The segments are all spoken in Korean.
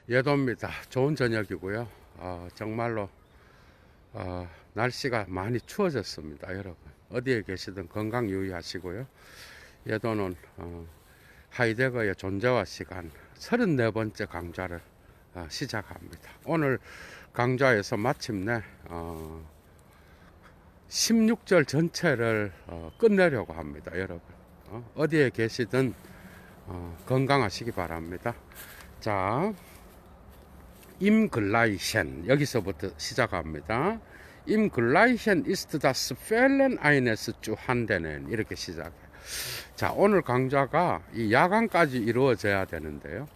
예도입니다. 좋은 저녁이고요. 정말로 날씨가 많이 추워졌습니다. 여러분 어디에 계시든 건강 유의하시고요. 예도는 하이데거의 존재와 시간 34번째 강좌를 시작합니다. 오늘 강좌에서 마침내 16절 전체를 끝내려고 합니다. 여러분 어디에 계시든 건강하시기 바랍니다. 자, Im 여기서부터 시작합니다. Im Gleichen ist das Fehlen eines Zuhandenen 이렇게 시작해요. 자, 오늘 강좌가 이 야간까지 이루어져야 되는데요.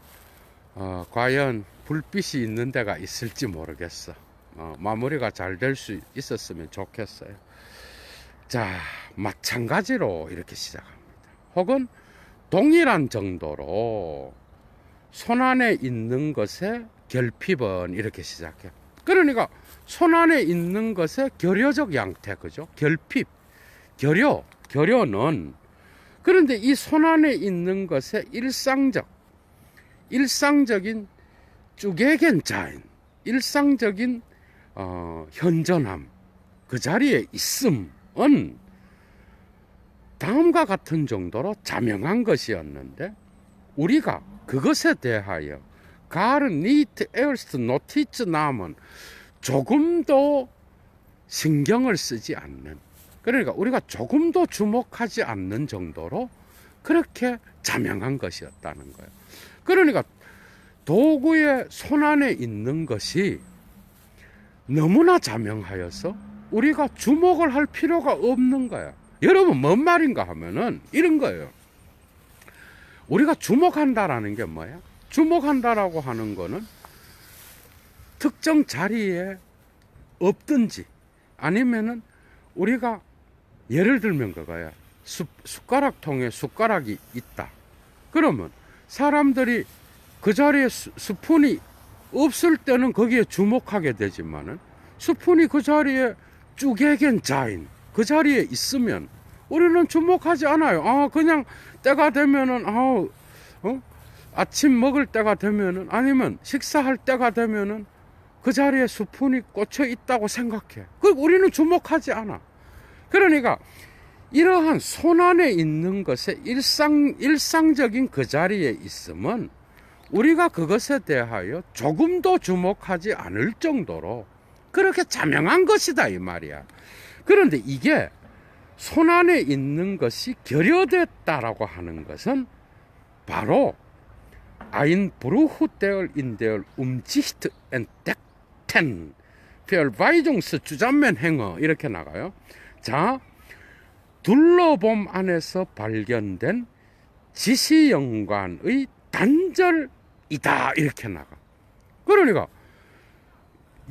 과연 불빛이 있는 데가 있을지 모르겠어. 마무리가 잘 될 수 있었으면 좋겠어요. 자, 마찬가지로 이렇게 시작합니다. 혹은 동일한 정도로 손안에 있는 것의 결핍은 이렇게 시작해요. 그러니까 손안에 있는 것의 결여적 양태, 그죠? 결핍, 결여는 그런데 이 손안에 있는 것의 일상적인 쭈게겐자인, 일상적인 현존함, 그 자리에 있음은 다음과 같은 정도로 자명한 것이었는데 우리가 그것에 대하여 가른 니트 에어스트 노티츠 남은 조금도 신경을 쓰지 않는, 그러니까 우리가 조금도 주목하지 않는 정도로 그렇게 자명한 것이었다는 거예요. 그러니까 도구의 손안에 있는 것이 너무나 자명하여서 우리가 주목을 할 필요가 없는 거야. 여러분 뭔 말인가 하면은 이런 거예요. 우리가 주목한다라는 게 뭐야? 주목한다라고 하는 거는 특정 자리에 없든지 아니면은 우리가 예를 들면 그거야. 숟가락통에 숟가락이 있다. 그러면 사람들이 그 자리에 스푼이 없을 때는 거기에 주목하게 되지만은 스푼이 그 자리에 쭈개겐자인 그 자리에 있으면 우리는 주목하지 않아요. 그냥 때가 되면은 아침 먹을 때가 되면은 아니면 식사할 때가 되면은 그 자리에 스푼이 꽂혀 있다고 생각해. 우리는 주목하지 않아. 그러니까 이러한 손안에 있는 것의 일상적인 그 자리에 있으면 우리가 그것에 대하여 조금도 주목하지 않을 정도로 그렇게 자명한 것이다 이 말이야. 그런데 이게 손안에 있는 것이 결여됐다라고 하는 것은 바로 ein Bruchteil in der Umsicht entdeckten Verweisungszusammenhänge 이렇게 나가요. 자, 둘러봄 안에서 발견된 지시연관의 단절이다 이렇게 나가. 그러니까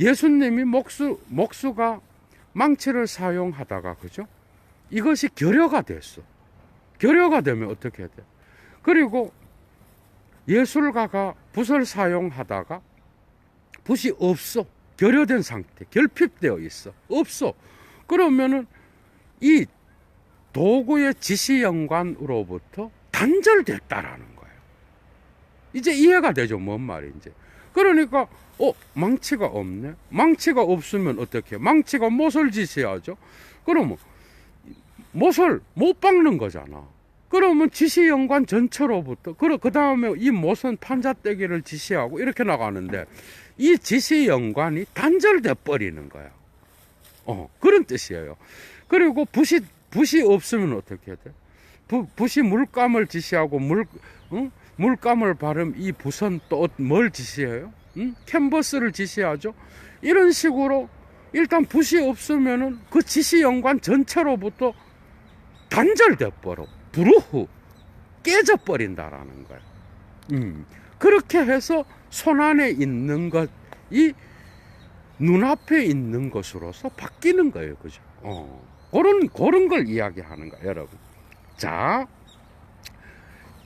예수님이 목수가 망치를 사용하다가 그죠? 이것이 결여가 됐어. 결여가 되면 어떻게 돼? 그리고 예술가가 붓을 사용하다가 붓이 없어. 결여된 상태, 결핍되어 있어. 없어. 그러면은 이 도구의 지시연관으로부터 단절됐다라는 거예요. 이제 이해가 되죠? 뭔 말인지. 그러니까 망치가 없네. 망치가 없으면 어떻게? 망치가 못을 지시하죠. 그러면 못을 못 박는 거잖아. 그러면 지시연관 전체로부터 그 다음에 이 못은 판자떼기를 지시하고 이렇게 나가는데 이 지시연관이 단절돼 버리는 거야. 그런 뜻이에요. 그리고 붓이 없으면 어떻게 돼? 붓이 물감을 지시하고 물감을 바르면 이 붓은 또 뭘 지시해요? 캔버스를 지시하죠. 이런 식으로 일단 붓이 없으면은 그 지시연관 전체로부터 단절돼 버려. 부르후 깨져버린다라는 거야. 그렇게 해서 손안에 있는 것이 눈앞에 있는 것으로서 바뀌는 거예요. 그죠? 그런 걸 이야기하는 거야, 여러분. 자,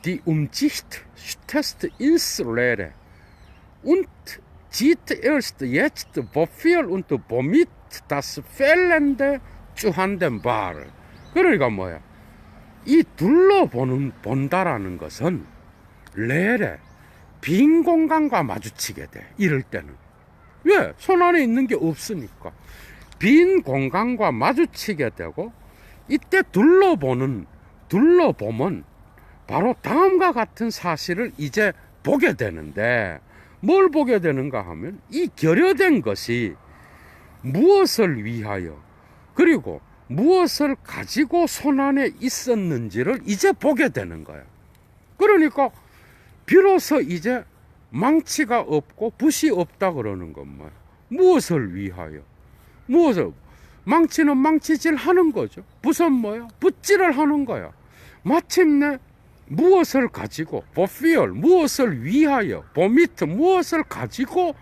die Umsicht test ins Leere und sieht erst jetzt, wofür und womit das fehlende zuhanden war. 그러니까 뭐야? 이 둘러본다라는 것은 레레 빈 공간과 마주치게 돼. 이럴 때는. 왜? 손 안에 있는 게 없으니까. 빈 공간과 마주치게 되고, 이때 둘러보면 바로 다음과 같은 사실을 이제 보게 되는데, 뭘 보게 되는가 하면 이 결여된 것이 무엇을 위하여 그리고 무엇을 가지고 손 안에 있었는지를 이제 보게 되는 거야. 그러니까 비로소 이제 망치가 없고 붓이 없다 그러는 건 뭐야? 무엇을 위하여? 망치는 망치질 하는 거죠. 붓은 뭐야? 붓질을 하는 거야. 마침내 무엇을 가지고, fulfill, 무엇을 위하여, vomit, 무엇을 가지고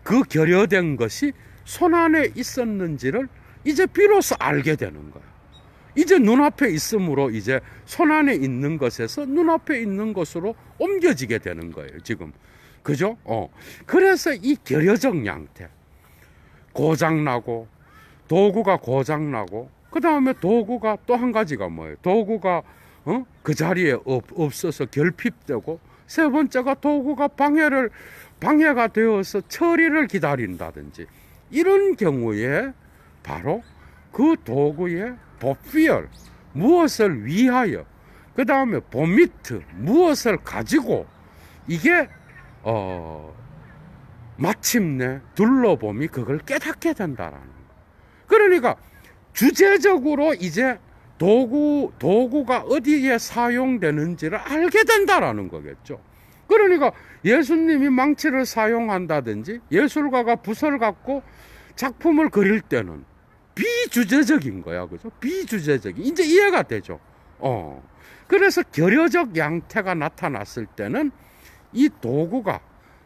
그 결여된 것이 손 안에 있었는지를 이제 비로소 알게 되는 거야. 이제 눈앞에 있으므로 이제 손 안에 있는 것에서 눈앞에 있는 것으로 옮겨지게 되는 거예요, 지금. 그죠? 그래서 이 결여적 양태. 고장나고, 도구가 고장나고, 그 다음에 도구가 또 한 가지가 뭐예요? 도구가 그 자리에 없어서 결핍되고, 세 번째가 도구가 방해가 되어서 처리를 기다린다든지, 이런 경우에 바로 그 도구의 fulfill, 무엇을 위하여, 그 다음에 vomit, 무엇을 가지고, 이게 마침내 둘러봄이 그걸 깨닫게 된다라는 거. 그러니까 주제적으로 이제 도구가 어디에 사용되는지를 알게 된다라는 거겠죠. 그러니까 예수님이 망치를 사용한다든지 예술가가 붓을 갖고 작품을 그릴 때는 비주제적인 거야. 그죠? 비주제적인. 이제 이해가 되죠. 그래서 결여적 양태가 나타났을 때는 이 도구가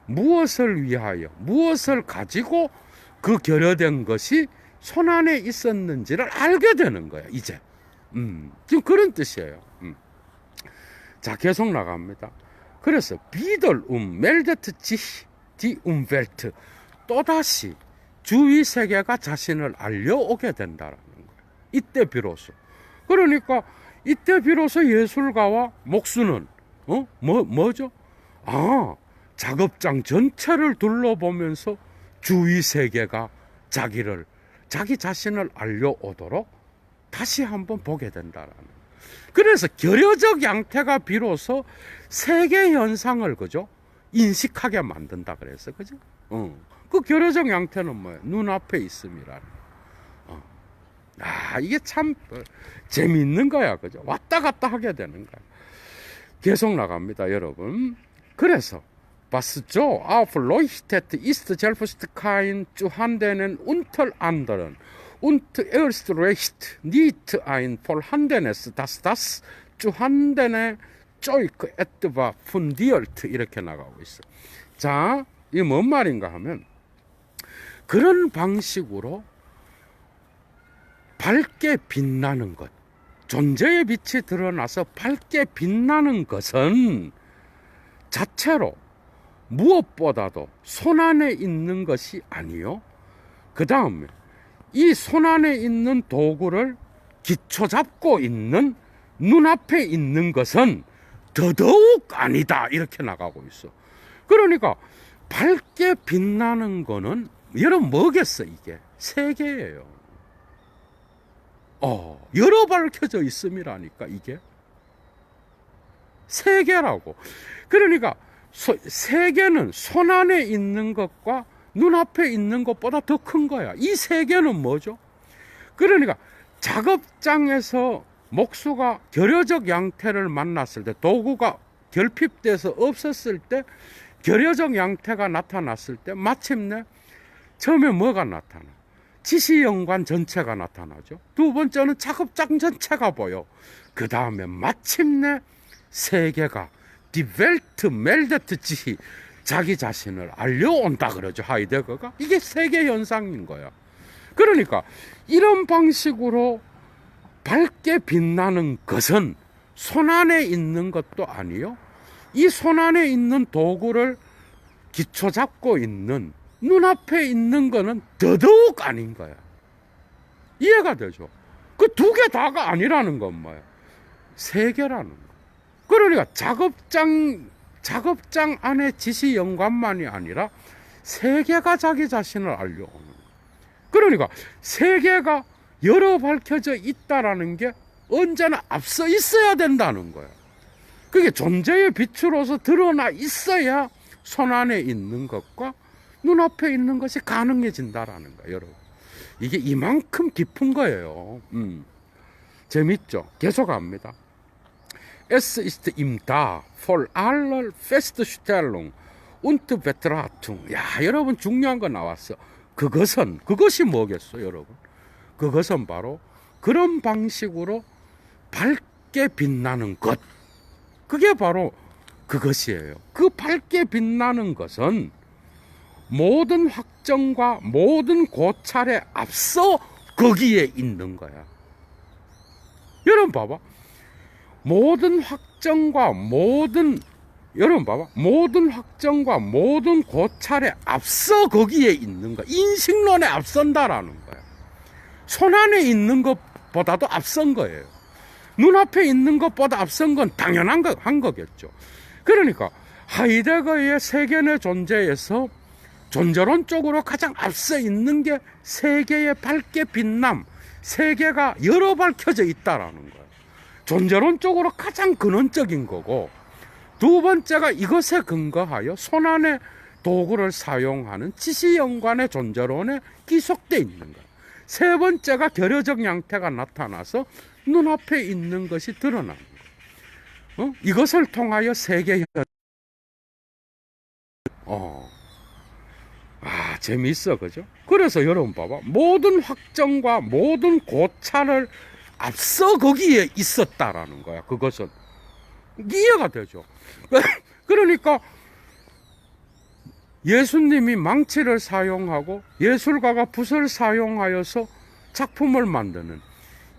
무엇을 위하여, 무엇을 가지고 그 결여된 것이 손 안에 있었는지를 알게 되는 거야, 이제. 지금 그런 뜻이에요. 자, 계속 나갑니다. 그래서 비들 멜데트 디 벨트, 또다시 주위 세계가 자신을 알려오게 된다라는 거예요. 이때 비로소. 그러니까 이때 비로소 예술가와 목수는 뭐죠? 작업장 전체를 둘러보면서 주위 세계가 자기 자신을 알려오도록 다시 한번 보게 된다라는. 그래서 결여적 양태가 비로소 세계 현상을, 그죠? 인식하게 만든다 그래서, 그죠? 그 결여적 양태는 뭐예요? 눈앞에 있음이라는. 이게 참 재미있는 거야, 그죠? 왔다 갔다 하게 되는 거야. 계속 나갑니다, 여러분. 그래서 was so aufleuchtet ist selbst kein zu handeln unter anderen und erst recht nicht ein vorhandenes, das zu handeln Zeug etwa fundiert, 이렇게 나가고 있어. 자, 이게 뭔 말인가 하면, 그런 방식으로 밝게 빛나는 것, 존재의 빛이 드러나서 밝게 빛나는 것은 자체로 무엇보다도 손 안에 있는 것이 아니요, 그 다음에 이 손 안에 있는 도구를 기초 잡고 있는 눈앞에 있는 것은 더더욱 아니다, 이렇게 나가고 있어. 그러니까 밝게 빛나는 거는 여러분 뭐겠어? 이게 세계예요. 여러 밝혀져 있음이라니까. 이게 세계라고. 그러니까 세계는 손 안에 있는 것과 눈앞에 있는 것보다 더 큰 거야. 이 세계는 뭐죠? 그러니까 작업장에서 목수가 결여적 양태를 만났을 때, 도구가 결핍돼서 없었을 때, 결여적 양태가 나타났을 때, 마침내 처음에 뭐가 나타나? 지시연관 전체가 나타나죠. 두 번째는 작업장 전체가 보여. 그 다음에 마침내 세계가 디벨트 멜데트 지히, 자기 자신을 알려온다 그러죠, 하이데거가. 이게 세계 현상인 거야. 그러니까 이런 방식으로 밝게 빛나는 것은 손 안에 있는 것도 아니요, 이 손 안에 있는 도구를 기초 잡고 있는 눈앞에 있는 거는 더더욱 아닌 거야. 이해가 되죠? 그 두 개 다가 아니라는 건 뭐야? 세계라는 거. 그러니까 작업장 안에 지시 연관만이 아니라 세계가 자기 자신을 알려오는 거예요. 그러니까 세계가 열어 밝혀져 있다라는 게 언제나 앞서 있어야 된다는 거예요. 그게 존재의 빛으로서 드러나 있어야 손안에 있는 것과 눈앞에 있는 것이 가능해진다라는 거예요, 여러분. 이게 이만큼 깊은 거예요. 재밌죠? 계속 합니다. Es ist ihm da, voll aller Feststellung und Betrachtung. 야, 여러분 중요한 거 나왔어. 그것이 뭐겠어, 여러분? 그것은 바로 그런 방식으로 밝게 빛나는 것. 그게 바로 그것이에요. 그 밝게 빛나는 것은 모든 확정과 모든 고찰에 앞서 거기에 있는 거야. 여러분 봐봐. 모든 확정과 모든 고찰에 앞서 거기에 있는 거야. 인식론에 앞선다라는 거야. 손안에 있는 것보다도 앞선 거예요. 눈앞에 있는 것보다 앞선 건 당연한 한 거겠죠. 그러니까 하이데거의 세계의 존재에서 존재론적으로 가장 앞서 있는 게 세계의 밝게 빛남, 세계가 열어 밝혀져 있다라는 거예요. 존재론적으로 가장 근원적인 거고, 두 번째가 이것에 근거하여 손안의 도구를 사용하는 지시연관의 존재론에 기속되어 있는 거예요. 세 번째가 결여적 양태가 나타나서 눈앞에 있는 것이 드러나는 거예요. 이것을 통하여 세계의 재미있어, 그죠? 그래서 여러분 봐봐. 모든 확정과 모든 고찰을 앞서 거기에 있었다라는 거야. 그것은 이해가 되죠. 그러니까 예수님이 망치를 사용하고 예술가가 붓을 사용하여서 작품을 만드는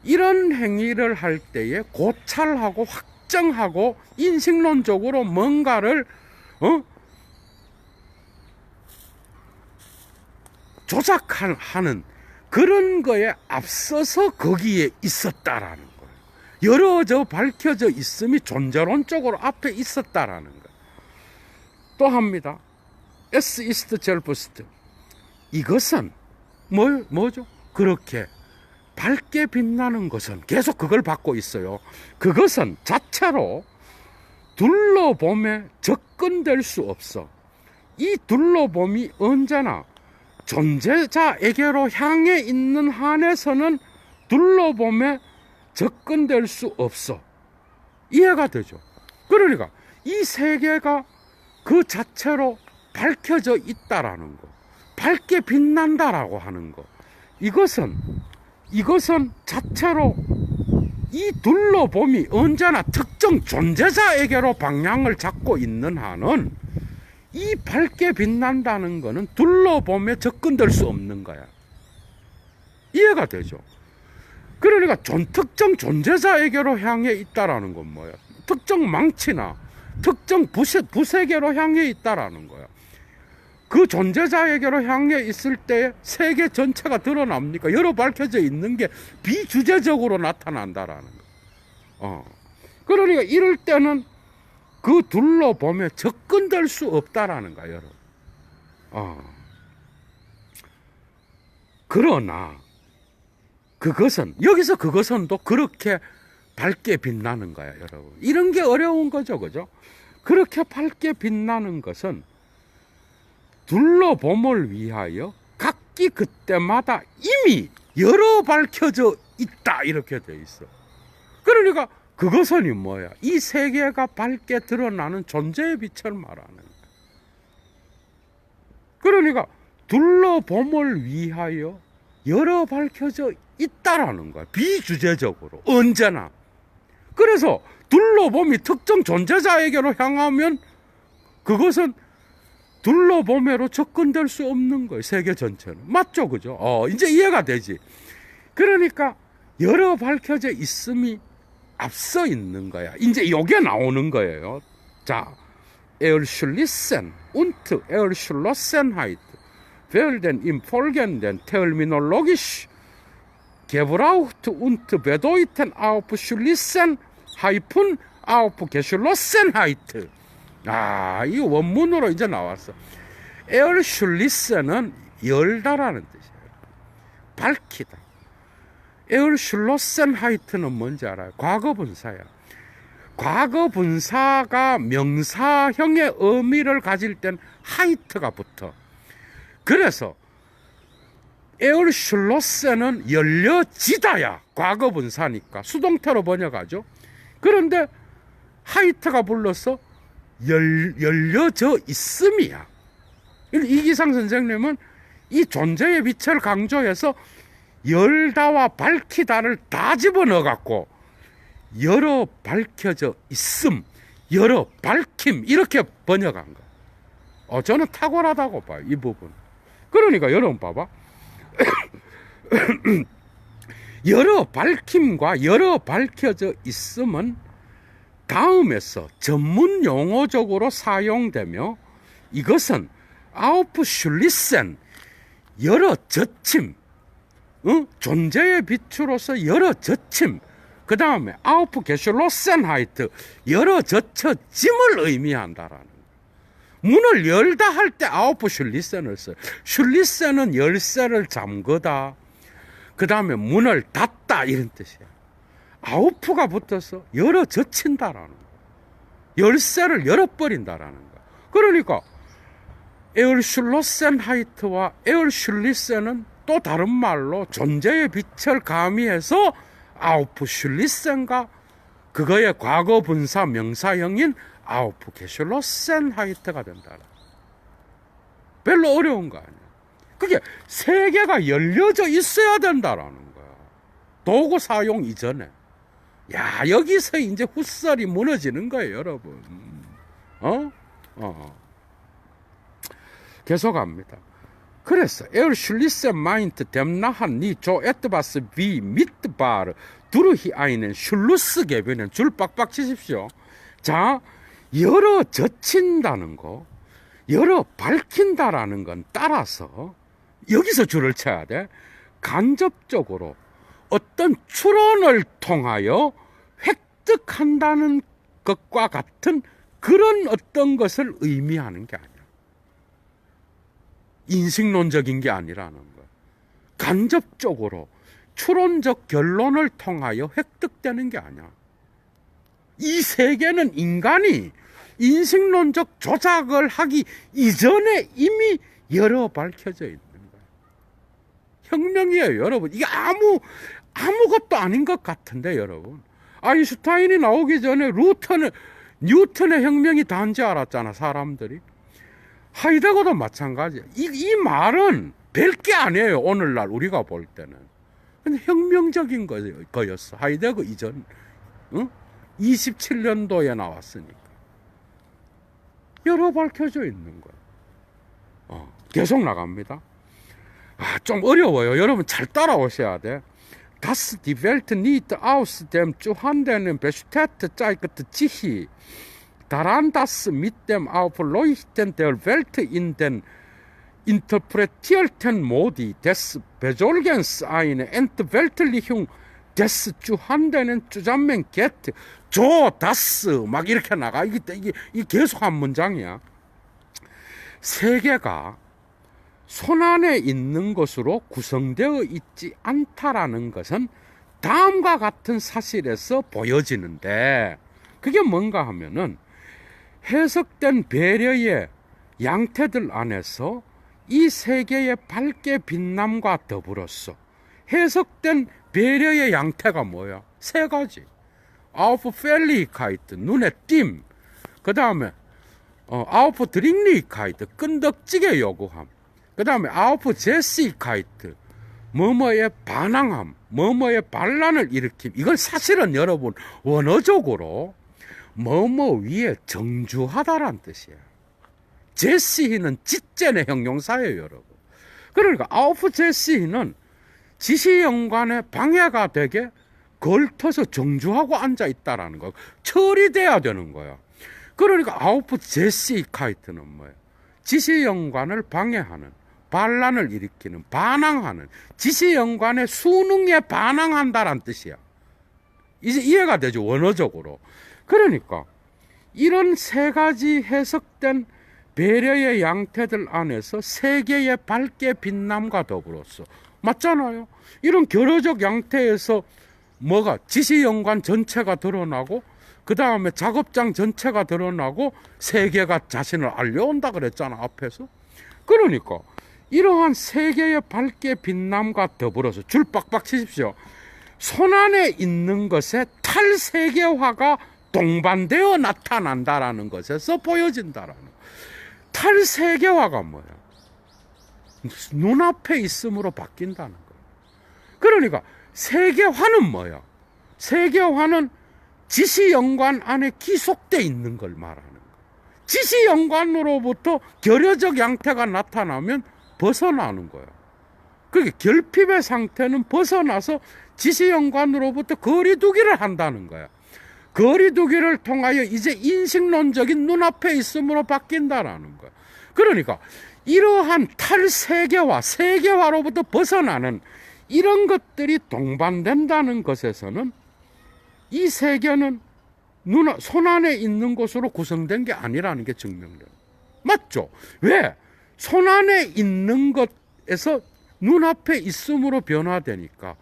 이런 행위를 할 때에 고찰하고 확정하고 인식론적으로 뭔가를 조작하는 그런 거에 앞서서 거기에 있었다라는 거예요. 열어져 밝혀져 있음이 존재론적으로 앞에 있었다라는 거예요. 또 합니다. Es ist selbst. 이것은 뭐죠? 그렇게 밝게 빛나는 것은 계속 그걸 받고 있어요. 그것은 자체로 둘러봄에 접근될 수 없어. 이 둘러봄이 언제나 존재자에게로 향해 있는 한에서는 둘러봄에 접근될 수 없어. 이해가 되죠? 그러니까 이 세계가 그 자체로 밝혀져 있다라는 거, 밝게 빛난다라고 하는 거, 이것은 자체로 이 둘러봄이 언제나 특정 존재자에게로 방향을 잡고 있는 한은 이 밝게 빛난다는 거는 둘러봄에 접근될 수 없는 거야. 이해가 되죠? 그러니까 특정 존재자에게로 향해 있다라는 건 뭐야? 특정 망치나 특정 붓에게로 향해 있다라는 거야. 그 존재자에게로 향해 있을 때 세계 전체가 드러납니까? 열어 밝혀져 있는 게 비주제적으로 나타난다라는 거. 그러니까 이럴 때는 그 둘러보면 접근될 수 없다라는 거야, 여러분. 그러나 여기서 그것은 또 그렇게 밝게 빛나는 거야, 여러분. 이런 게 어려운 거죠, 그죠? 그렇게 밝게 빛나는 것은 둘러봄을 위하여 각기 그때마다 이미 열어 밝혀져 있다, 이렇게 돼 있어. 그러니까 그것은 뭐야? 이 세계가 밝게 드러나는 존재의 빛을 말하는 거야. 그러니까 둘러봄을 위하여 열어 밝혀져 있다라는 거야. 비주제적으로 언제나. 그래서 둘러봄이 특정 존재자에게로 향하면 그것은 둘러봄으로 접근될 수 없는 거예요. 세계 전체는. 맞죠? 그죠? 이제 이해가 되지. 그러니까 열어 밝혀져 있음이 앞서 있는 거야. 이제 이게 나오는 거예요. 자, Erschließen und Erschlossenheit werden im Folgenden terminologisch gebraucht und bedeuten auf Schließen, auf Geschlossenheit. 이 원문으로 이제 나왔어. 에얼슐리스는 열다라는 뜻이에요. 밝히다. 에얼슐로센하이트는 뭔지 알아요? 과거분사야. 과거분사가 명사형의 의미를 가질 땐 하이트가 붙어. 그래서 에얼슐로센은 열려지다야. 과거분사니까 수동태로 번역하죠. 그런데 하이트가 불러서 열려져 있음이야. 이기상 선생님은 이 존재의 빛을 강조해서 열다와 밝히다를 다 집어넣어 갖고 열어 밝혀져 있음, 열어 밝힘 이렇게 번역한 거. 저는 탁월하다고 봐요, 이 부분. 그러니까 여러분 봐봐. 열어 밝힘과 열어 밝혀져 있음은 다음에서 전문 용어적으로 사용되며 이것은 아우프슐리센, 열어 젖힘, 존재의 빛으로서 열어 젖힘, 그 다음에 아우프게슐로센하이트, 열어 젖혀짐을 의미한다라는 거예요. 문을 열다 할 때 아우프슐리센을 써요. 슐리센은 열쇠를 잠그다, 그 다음에 문을 닫다 이런 뜻이에요. 아우프가 붙어서 열어 젖힌다라는 거예요. 열쇠를 열어버린다라는 거예요. 그러니까 에얼슐로센하이트와 에얼슐리센은 또 다른 말로 존재의 빛을 가미해서 아우프슐리센과 그거의 과거 분사 명사형인 아우프게슐로센하이트가 된다. 별로 어려운 거 아니야. 그게 세 개가 열려져 있어야 된다라는 거야. 도구 사용 이전에. 야, 여기서 이제 훗살이 무너지는 거예요, 여러분. 계속합니다. 그래서 에얼슐리센 마인트 뎀나한 니조 에트바스 비 미트바르 두르히 아이는 슐루스 개변은 줄 빡빡 치십시오. 자, 열어 젖힌다는 거, 열어 밝힌다라는 건 따라서 여기서 줄을 쳐야 돼. 간접적으로 어떤 추론을 통하여 획득한다는 것과 같은 그런 어떤 것을 의미하는 게 아니야. 인식론적인 게 아니라는 거야. 간접적으로 추론적 결론을 통하여 획득되는 게 아니야. 이 세계는 인간이 인식론적 조작을 하기 이전에 이미 열어 밝혀져 있는 거야. 혁명이에요, 여러분. 이게 아무것도 아닌 것 같은데, 여러분. 아인슈타인이 나오기 전에 뉴턴의 혁명이 다인 줄 알았잖아, 사람들이. 하이데거도 마찬가지야. 이 말은 별게 아니에요, 오늘날 우리가 볼 때는. 근데 혁명적인 거였어. 하이데거 이전, 27년도에 나왔으니까. 열어 밝혀져 있는 거야. 계속 나갑니다. 좀 어려워요. 여러분 잘 따라오셔야 돼. Das die Welt nicht aus dem vorhandenen Bestätte zeigt sich daran, dass mit dem Aufleuchten der Welt in den interpretierten Modi des Besorgens eine Entweltlichung des vorhandenen zusammengeht. das 막 이렇게 나가. 이게 계속 한 문장이야. 세계가 손안에 있는 것으로 구성되어 있지 않다라는 것은 다음과 같은 사실에서 보여지는데, 그게 뭔가 하면은 해석된 배려의 양태들 안에서 이 세계의 밝게 빛남과 더불어서 해석된 배려의 양태가 뭐야? 세 가지. 아우프펠리카이트, 눈에 띈. 그 다음에 아우프드링리카이트, 끈덕지게 요구함. 그 다음에 아우프제시카이트, 뭐뭐에 반항함, 뭐뭐에 반란을 일으킴. 이건 사실은 여러분 원어적으로 뭐뭐 위에 정주하다란 뜻이에요. 제시히는 짓젠의 형용사예요, 여러분. 그러니까 아우프제시히는 지시연관에 방해가 되게 걸터서 정주하고 앉아 있다라는 거. 처리돼야 되는 거야. 그러니까 아우프제시카이트는 뭐예요? 지시연관을 방해하는, 반란을 일으키는, 반항하는, 지시연관의 수능에 반항한다란 뜻이야. 이제 이해가 되죠, 원어적으로. 그러니까 이런 세 가지 해석된 배려의 양태들 안에서 세계의 밝게 빛남과 더불어서 맞잖아요. 이런 결여적 양태에서 뭐가 지시연관 전체가 드러나고 그 다음에 작업장 전체가 드러나고 세계가 자신을 알려온다 그랬잖아 앞에서. 그러니까 이러한 세계의 밝게 빛남과 더불어서 줄 빡빡 치십시오. 손안에 있는 것에 탈세계화가 동반되어 나타난다라는 것에서 보여진다라는. 탈세계화가 뭐야? 눈앞에 있음으로 바뀐다는 거야. 그러니까 세계화는 뭐야? 세계화는 지시연관 안에 기속되어 있는 걸 말하는 거야. 지시연관으로부터 결여적 양태가 나타나면 벗어나는 거야. 그게 결핍의 상태는 벗어나서 지시연관으로부터 거리두기를 한다는 거야. 거리두기를 통하여 이제 인식론적인 눈앞에 있음으로 바뀐다라는 거야. 그러니까 이러한 탈세계화, 세계화로부터 벗어나는 이런 것들이 동반된다는 것에서는 이 세계는 손안에 있는 것으로 구성된 게 아니라는 게 증명돼요. 맞죠? 왜? 손안에 있는 것에서 눈앞에 있음으로 변화되니까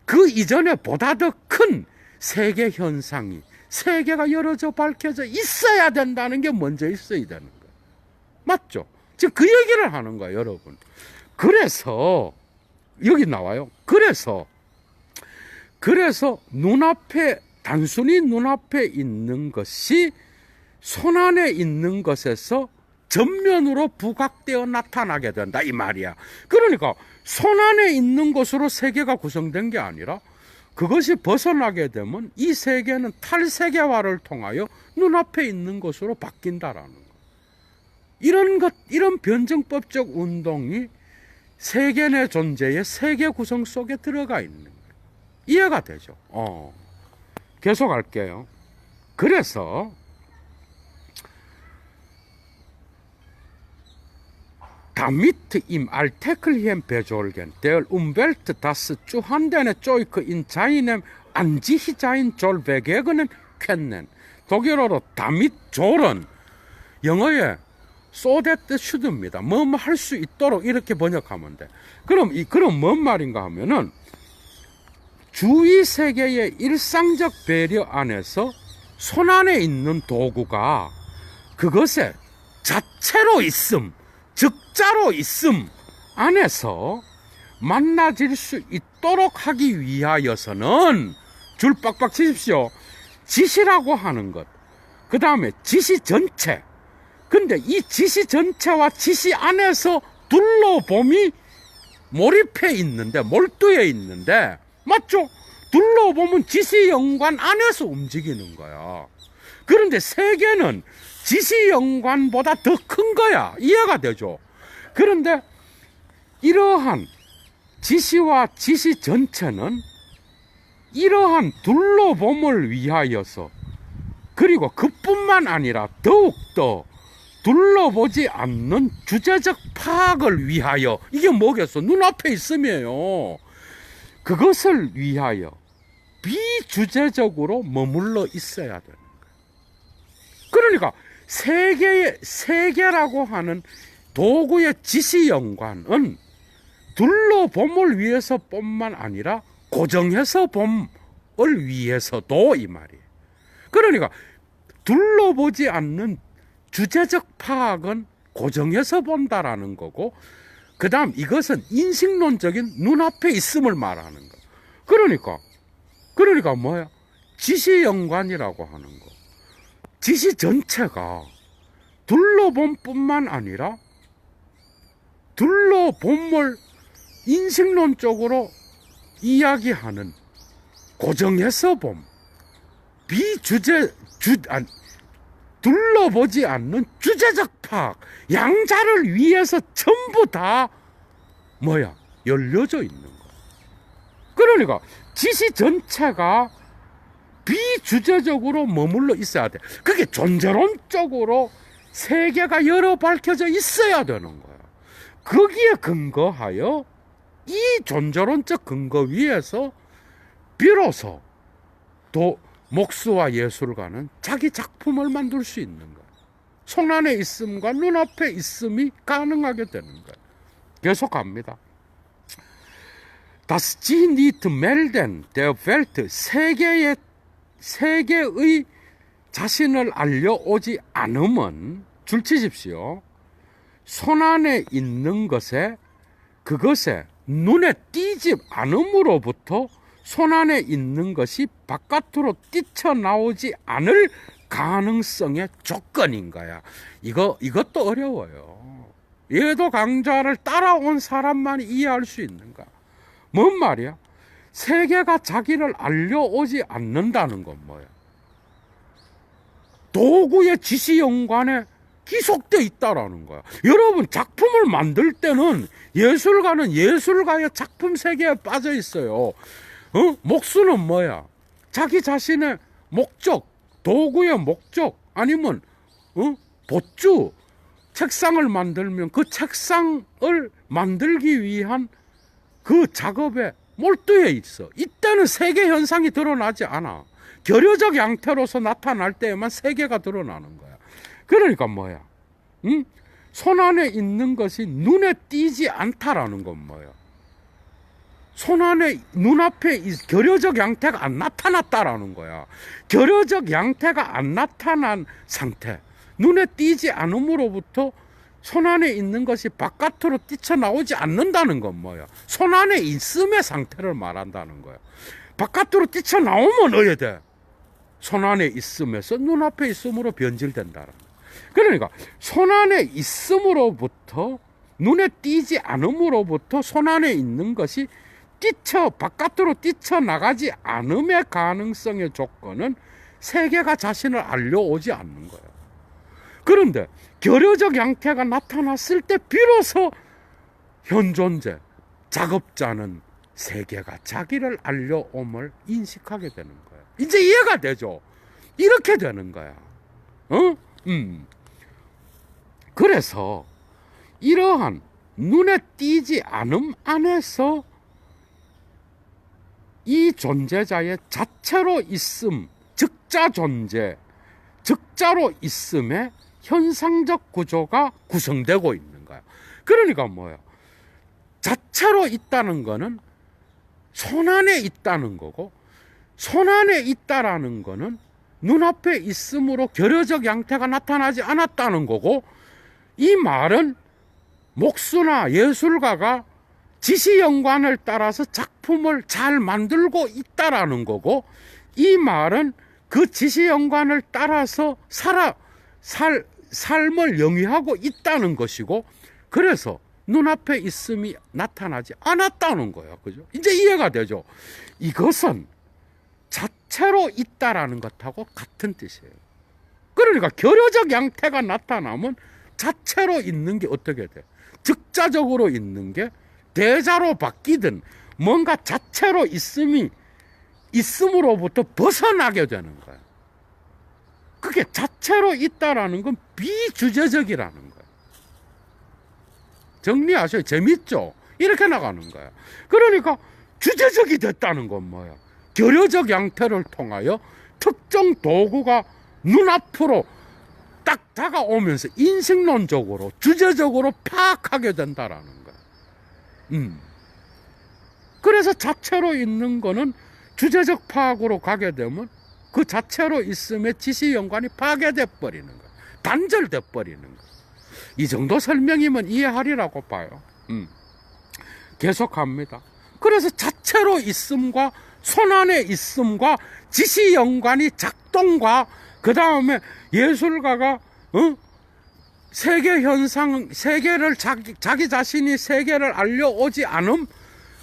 그 이전에 보다 더 큰 세계 현상이, 세계가 열어져 밝혀져 있어야 된다는 게 먼저 있어야 되는 거예요. 맞죠? 지금 그 얘기를 하는 거예요, 여러분. 그래서 여기 나와요. 그래서 눈앞에, 단순히 눈앞에 있는 것이 손안에 있는 것에서 전면으로 부각되어 나타나게 된다 이 말이야. 그러니까 손안에 있는 것으로 세계가 구성된 게 아니라 그것이 벗어나게 되면 이 세계는 탈세계화를 통하여 눈앞에 있는 것으로 바뀐다라는 거. 이런 변증법적 운동이 세계 내 존재의 세계 구성 속에 들어가 있는 거예요. 이해가 되죠? 계속 할게요. 그래서 damit im alltäglichen Besorgen der Umwelt das zuhandene Zeug in seinem Ansichtsein soll begegnen können. 독일어로 damit sollen, 영어에 so that should입니다. 뭐 할 수 있도록 이렇게 번역하면 돼. 그럼 뭔 말인가 하면은 주위 세계의 일상적 배려 안에서 손안에 있는 도구가 그것의 자체로 있음, 적자로 있음 안에서 만나질 수 있도록 하기 위하여서는 줄 빡빡 치십시오. 지시라고 하는 것, 그 다음에 지시 전체. 근데 이 지시 전체와 지시 안에서 둘러봄이 몰입해 있는데, 몰두해 있는데, 맞죠? 둘러보면 지시연관 안에서 움직이는 거야. 그런데 세계는 지시연관보다 더 큰 거야. 이해가 되죠? 그런데 이러한 지시와 지시 전체는 이러한 둘러봄을 위하여서, 그리고 그뿐만 아니라 더욱더 둘러보지 않는 주제적 파악을 위하여, 이게 뭐겠어? 눈앞에 있음이에요. 그것을 위하여 비주제적으로 머물러 있어야 되는 거예요. 그러니까 세계라고 하는 도구의 지시연관은 둘러봄을 위해서뿐만 아니라 고정해서 봄을 위해서도 이 말이에요. 그러니까 둘러보지 않는 주제적 파악은 고정해서 본다라는 거고, 그 다음 이것은 인식론적인 눈앞에 있음을 말하는 거. 그러니까 뭐야? 지시연관이라고 하는 거. 지시 전체가 둘러봄뿐만 아니라 둘러봄을 인식론적으로 이야기하는 고정해서 봄, 둘러보지 않는 주제적 파악, 양자를 위해서 전부 다 뭐야? 열려져 있는 거. 그러니까 지시 전체가 비주제적으로 머물러 있어야 돼. 그게 존재론적으로 세계가 열어 밝혀져 있어야 되는 거야. 거기에 근거하여 이 존재론적 근거 위에서 비로소 목수와 예술가는 자기 작품을 만들 수 있는 거예요. 손안에 있음과 눈앞에 있음이 가능하게 되는 거예요. 계속 갑니다. Das sie nicht melden der Welt, 세계의 자신을 알려오지 않으면, 줄 치십시오. 손안에 있는 것에, 그것에 눈에 띄지 않음으로부터 손안에 있는 것이 바깥으로 뛰쳐나오지 않을 가능성의 조건인 거야. 이것도 어려워요. 얘도 강좌를 따라온 사람만 이해할 수 있는 거야. 뭔 말이야? 세계가 자기를 알려오지 않는다는 건 뭐야? 도구의 지시연관에 기속되어 있다라는 거야. 여러분, 작품을 만들 때는 예술가는 예술가의 작품 세계에 빠져 있어요. 목수는 뭐야? 자기 자신의 목적, 도구의 목적, 아니면 보주, 책상을 만들면 그 책상을 만들기 위한 그 작업에 몰두해 있어. 이때는 세계 현상이 드러나지 않아. 결여적 양태로서 나타날 때에만 세계가 드러나는 거야. 그러니까 뭐야? 손안에 있는 것이 눈에 띄지 않다라는 건 뭐야? 손안에, 눈앞에 결여적 양태가 안 나타났다라는 거야. 결여적 양태가 안 나타난 상태, 눈에 띄지 않음으로부터 손안에 있는 것이 바깥으로 뛰쳐나오지 않는다는 건 뭐야? 손안에 있음의 상태를 말한다는 거야. 바깥으로 뛰쳐나오면 어야 돼? 손안에 있음에서 눈앞에 있음으로 변질된다는 거야. 그러니까 손안에 있음으로부터, 눈에 띄지 않음으로부터 손안에 있는 것이 바깥으로 뛰쳐나가지 않음의 가능성의 조건은 세계가 자신을 알려오지 않는 거예요. 그런데 결여적 양태가 나타났을 때 비로소 현존재, 작업자는 세계가 자기를 알려옴을 인식하게 되는 거예요. 이제 이해가 되죠? 이렇게 되는 거야. 그래서 이러한 눈에 띄지 않음 안에서 이 존재자의 자체로 있음, 즉자 존재, 즉자로 있음의 현상적 구조가 구성되고 있는 거야. 그러니까 뭐야? 자체로 있다는 거는 손안에 있다는 거고, 손안에 있다라는 거는 눈앞에 있음으로 결여적 양태가 나타나지 않았다는 거고, 이 말은 목수나 예술가가 지시연관을 따라서 작품을 잘 만들고 있다라는 거고, 이 말은 그 지시연관을 따라서 삶을 영위하고 있다는 것이고, 그래서 눈앞에 있음이 나타나지 않았다는 거야. 그죠? 이제 이해가 되죠? 이것은 자체로 있다라는 것하고 같은 뜻이에요. 그러니까 결여적 양태가 나타나면 자체로 있는 게 어떻게 돼? 즉자적으로 있는 게 대자로 바뀌든 뭔가 자체로 있음으로부터 벗어나게 되는 거야. 그게 자체로 있다라는 건 비주제적이라는 거야. 정리하셔요. 재밌죠? 이렇게 나가는 거야. 그러니까 주제적이 됐다는 건 뭐야? 결여적 양태를 통하여 특정 도구가 눈앞으로 딱 다가오면서 인식론적으로, 주제적으로 파악하게 된다라는 거야. 그래서 자체로 있는 거는 주제적 파악으로 가게 되면 그 자체로 있음의 지시연관이 파괴돼 버리는 거야. 단절돼 버리는 거야. 이 정도 설명이면 이해하리라고 봐요. 계속합니다. 그래서 자체로 있음과 손안에 있음과 지시연관이 작동과, 그 다음에 예술가가 세계 현상, 세계를 자기 자신이 세계를 알려오지 않음,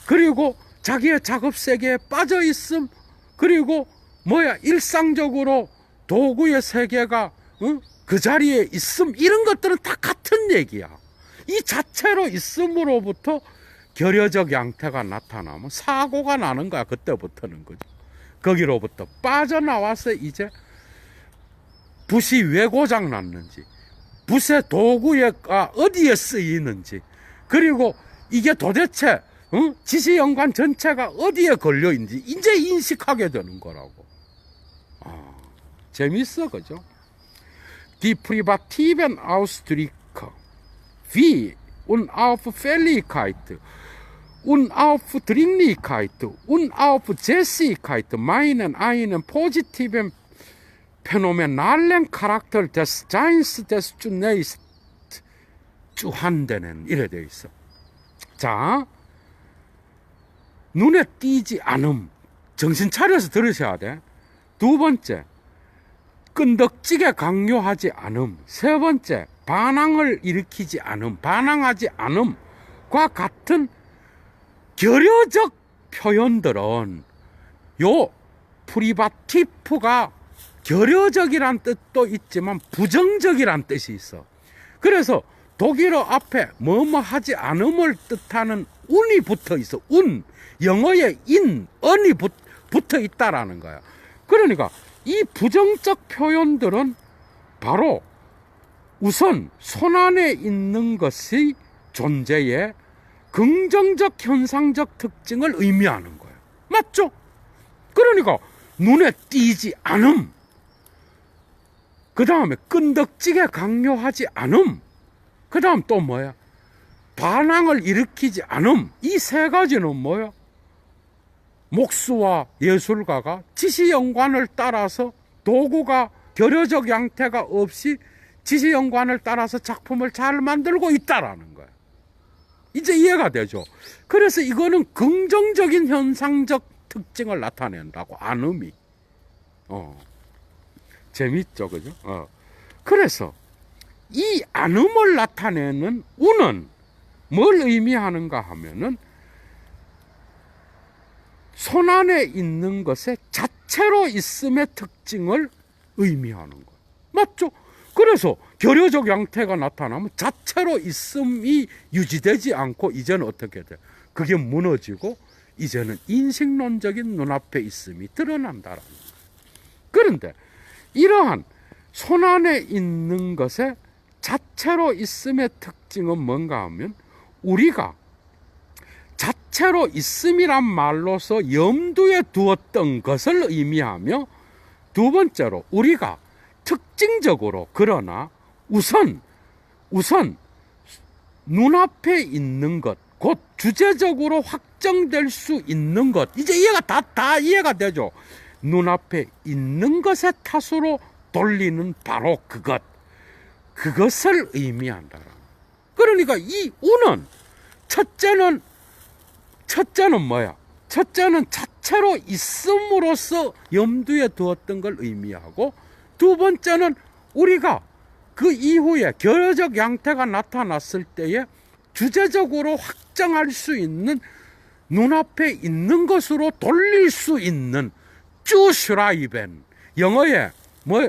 그리고 자기의 작업 세계에 빠져 있음, 그리고 일상적으로 도구의 세계가 그 자리에 있음, 이런 것들은 다 같은 얘기야. 이 자체로 있음으로부터 결여적 양태가 나타나면 사고가 나는 거야. 그때부터는. 거죠. 거기로부터 빠져나와서 이제 붓이 왜 고장 났는지, 붓의 도구가 어디에 쓰이는지, 그리고 이게 도대체 지시연관 전체가 어디에 걸려있는지 이제 인식하게 되는 거라고. 재밌어, 그죠? Die privativen Ausdrücke wie Unaufhörlichkeit, Unaufdringlichkeit, Unaufsässigkeit meinen einen positiven phänomenalen Charakter des Seins des zunächst zu handeln. 이래 되어 있어. 자, 눈에 띄지 않음. 정신 차려서 들으셔야 돼. 두 번째, 끈덕지게 강요하지 않음. 세 번째, 반항을 일으키지 않음. 반항하지 않음과 같은 결여적 표현들은 요 프리바티프가 결여적이란 뜻도 있지만 부정적이란 뜻이 있어. 그래서 독일어 앞에 뭐뭐 하지 않음을 뜻하는 운이 붙어 있어. 운. 영어에 인, 언이 붙어 있다라는 거야. 그러니까 이 부정적 표현들은 바로 우선 손안에 있는 것이 존재의 긍정적 현상적 특징을 의미하는 거예요. 맞죠? 그러니까 눈에 띄지 않음, 그 다음에 끈덕지게 강요하지 않음, 그 다음 또 뭐야? 반항을 일으키지 않음. 이 세 가지는 뭐야? 목수와 예술가가 지시연관을 따라서 도구가 결여적 양태가 없이 지시연관을 따라서 작품을 잘 만들고 있다라는 거야. 이제 이해가 되죠? 그래서 이거는 긍정적인 현상적 특징을 나타낸다고, 안음이. 재밌죠, 그죠? 그래서 이 안음을 나타내는 운은 뭘 의미하는가 하면은 손안에 있는 것의 자체로 있음의 특징을 의미하는 거예요. 맞죠? 그래서 결여적 양태가 나타나면 자체로 있음이 유지되지 않고 이제는 어떻게 돼? 그게 무너지고 이제는 인식론적인 눈앞에 있음이 드러난다라는 거예요. 그런데 이러한 손안에 있는 것의 자체로 있음의 특징은 뭔가 하면 우리가 자체로 있음이란 말로서 염두에 두었던 것을 의미하며, 두 번째로 우리가 특징적으로 그러나 우선 눈앞에 있는 것, 곧 주제적으로 확정될 수 있는 것, 이제 이해가 다 이해가 되죠? 눈앞에 있는 것의 탓으로 돌리는 바로 그것을 의미한다. 그러니까 이 운은 첫째는 뭐야? 첫째는 자체로 있음으로써 염두에 두었던 걸 의미하고, 두 번째는 우리가 그 이후에 결여적 양태가 나타났을 때에 주제적으로 확정할 수 있는 눈앞에 있는 것으로 돌릴 수 있는 쭈슈라이벤, 영어에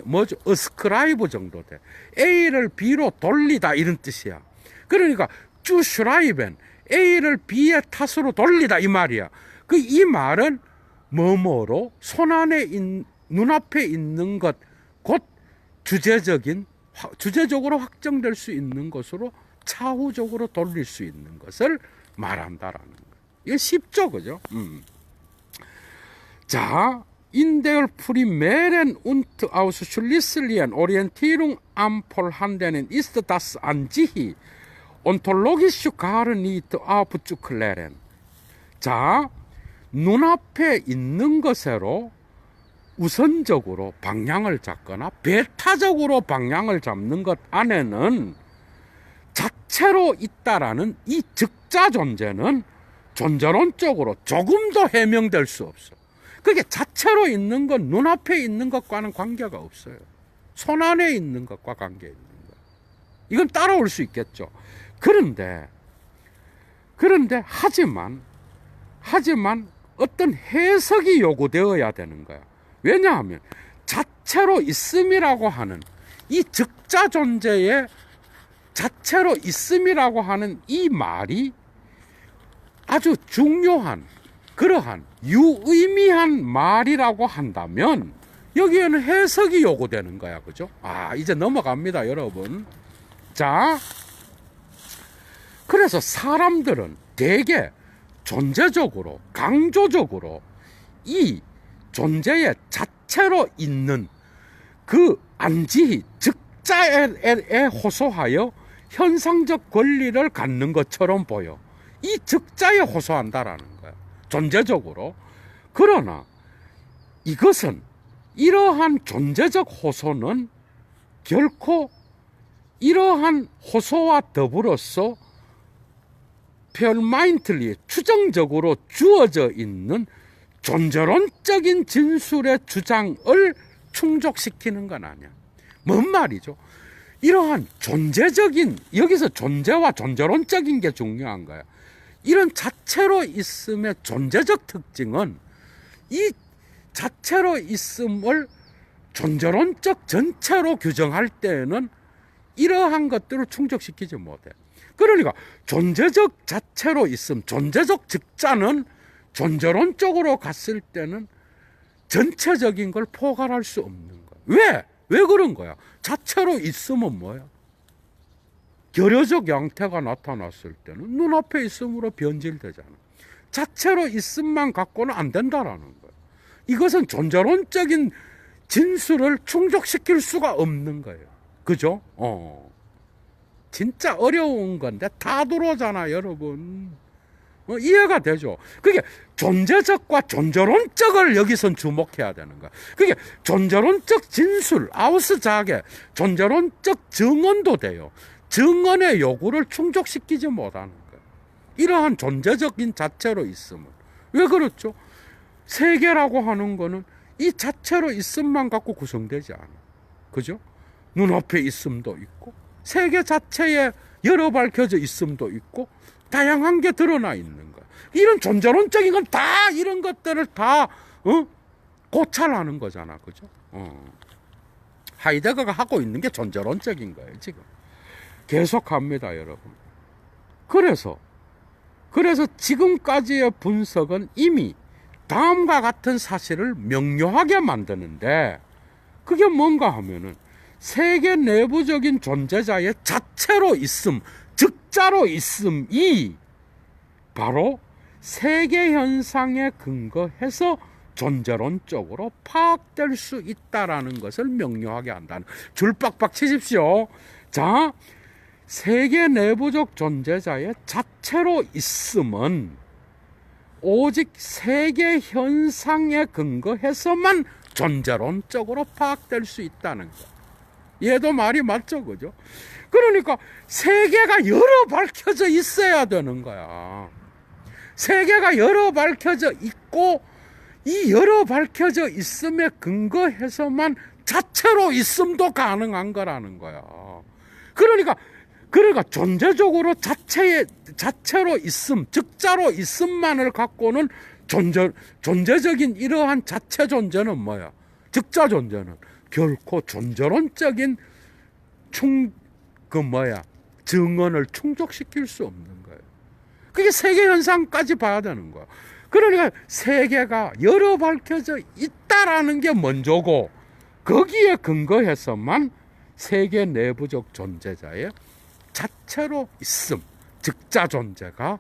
뭐죠? 어스크라이브 정도 돼. A를 B로 돌리다 이런 뜻이야. 그러니까 쭈슈라이벤, A를 B의 탓으로 돌리다 이 말이야. 이 말은 뭐뭐로 눈앞에 있는 것, 곧 주제적으로 확정될 수 있는 것으로 차후적으로 돌릴 수 있는 것을 말한다라는 거예요. 이게 쉽죠, 그죠? 자, in der primären und ausschließlichen Orientierung am Vorhandenen ist das an sich ontologisch gar nicht aufzuklären. 자, 눈앞에 있는 것으로 우선적으로 방향을 잡거나 배타적으로 방향을 잡는 것 안에는 자체로 있다라는 이 즉자 존재는 존재론적으로 조금도 해명될 수 없어. 그게 자체로 있는 건 눈앞에 있는 것과는 관계가 없어요. 손안에 있는 것과 관계 있는 것. 이건 따라올 수 있겠죠. 그런데 하지만 어떤 해석이 요구되어야 되는 거야. 왜냐하면 자체로 있음이라고 하는 이 즉자 존재의 자체로 있음이라고 하는 이 말이 아주 중요한 그러한 유의미한 말이라고 한다면 여기에는 해석이 요구되는 거야. 그죠? 이제 넘어갑니다, 여러분. 자, 그래서 사람들은 대개 존재적으로, 강조적으로 이 존재의 자체로 있는 그 안지희 적자에 호소하여 현상적 권리를 갖는 것처럼 보여. 이 적자에 호소한다라는 거야. 존재적으로. 그러나 이것은 이러한 존재적 호소는 결코 이러한 호소와 더불어서 permanently 추정적으로 주어져 있는 존재론적인 진술의 주장을 충족시키는 건 아니야. 뭔 말이죠? 이러한 존재적인, 여기서 존재와 존재론적인 게 중요한 거야. 이런 자체로 있음의 존재적 특징은 이 자체로 있음을 존재론적 전체로 규정할 때에는 이러한 것들을 충족시키지 못해. 그러니까 존재적 자체로 있음, 존재적 적자는 존재론적으로 갔을 때는 전체적인 걸 포괄할 수 없는 거야. 왜? 왜 그런 거야? 자체로 있으면 뭐야? 결여적 양태가 나타났을 때는 눈앞에 있음으로 변질되잖아. 자체로 있음만 갖고는 안 된다라는 거야. 이것은 존재론적인 진술을 충족시킬 수가 없는 거예요. 그죠? 진짜 어려운 건데 다 들어오잖아, 여러분. 이해가 되죠? 그게 존재적과 존재론적을 여기선 주목해야 되는 거야. 그게 존재론적 진술, 아우스자게 존재론적 증언도 돼요. 증언의 요구를 충족시키지 못하는 거야. 이러한 존재적인 자체로 있음은. 왜 그렇죠? 세계라고 하는 거는 이 자체로 있음만 갖고 구성되지 않아. 그죠? 눈앞에 있음도 있고 세계 자체에 열어 밝혀져 있음도 있고 다양한 게 드러나 있는 거야. 이런 존재론적인 건 다 이런 것들을 다 고찰하는 거잖아. 그죠? 하이데거가 하고 있는 게 존재론적인 거예요. 지금 계속합니다, 여러분. 그래서 지금까지의 분석은 이미 다음과 같은 사실을 명료하게 만드는데 그게 뭔가 하면은 세계 내부적인 존재자의 자체로 있음, 적자로 있음이 바로 세계 현상에 근거해서 존재론적으로 파악될 수 있다라는 것을 명료하게 한다는. 줄 빡빡 치십시오. 자, 세계 내부적 존재자의 자체로 있음은 오직 세계 현상에 근거해서만 존재론적으로 파악될 수 있다는 것. 얘도 말이 맞죠, 그죠? 그러니까 세계가 여러 밝혀져 있어야 되는 거야. 세계가 여러 밝혀져 있고 이 여러 밝혀져 있음에 근거해서만 자체로 있음도 가능한 거라는 거야. 그러니까 존재적으로 자체로 있음, 적자로 있음만을 갖고는 존재적인 이러한 자체 존재는 뭐야? 적자 존재는 결코 존재론적인 증언을 충족시킬 수 없는 거예요. 그게 세계 현상까지 봐야 되는 거야. 그러니까 세계가 여러 밝혀져 있다라는 게 먼저고 거기에 근거해서만 세계 내부적 존재자의 자체로 있음, 적자 존재가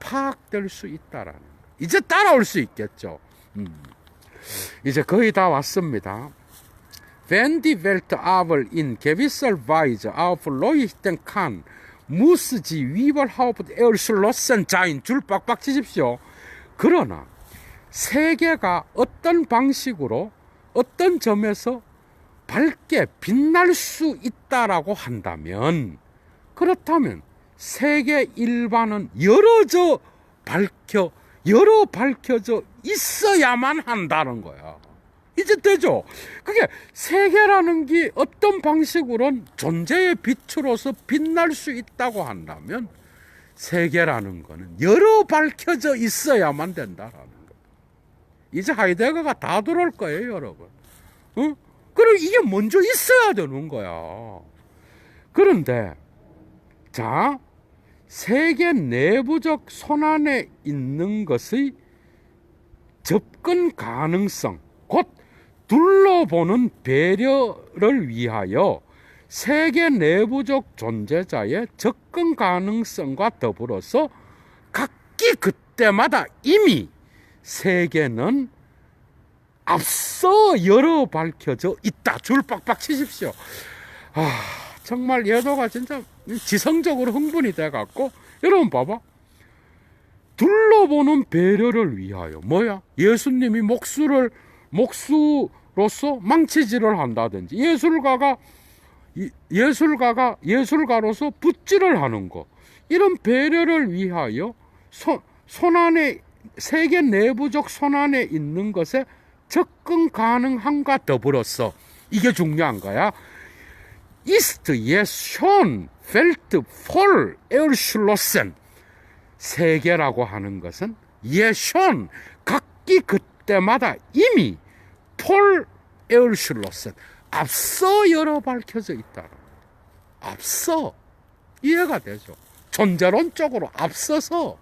파악될 수 있다라는 거. 이제 따라올 수 있겠죠. 이제 거의 다 왔습니다. Wenn die Welt aber in gewisser Weise auf leuchten kann, muss sie überhaupt erschlossen sein. 줄 빡빡 치십시오. 그러나 세계가 어떤 방식으로 어떤 점에서 밝게 빛날 수 있다라고 한다면, 그렇다면 세계 일반은 여러 밝혀져 있어야만 한다는 거야. 이제 되죠? 그게 세계라는 게 어떤 방식으로는 존재의 빛으로서 빛날 수 있다고 한다면 세계라는 거는 여러 밝혀져 있어야만 된다라는 거. 이제 하이데거가 다 들어올 거예요, 여러분. 그럼 이게 먼저 있어야 되는 거야. 그런데 자, 세계 내부적 손안에 있는 것의 접근 가능성, 곧 둘러보는 배려를 위하여 세계 내부적 존재자의 접근 가능성과 더불어서 각기 그때마다 이미 세계는 앞서 열어 밝혀져 있다. 줄 빡빡 치십시오. 정말 예도가 진짜 지성적으로 흥분이 돼갖고, 여러분 봐봐. 둘러보는 배려를 위하여 뭐야? 예수님이 목수로서 망치질을 한다든지, 예술가로서 붓질을 하는 거, 이런 배려를 위하여 손안에, 세계 내부적 손안에 있는 것에 접근 가능함과 더불어서, 이게 중요한 거야. ist es schon felt voll erschlossen. 세계라고 하는 것은 예션, 각기 그때마다 이미 voll erschlossen, 앞서 열어 밝혀져 있다. 앞서, 이해가 되죠? 존재론적으로 앞서서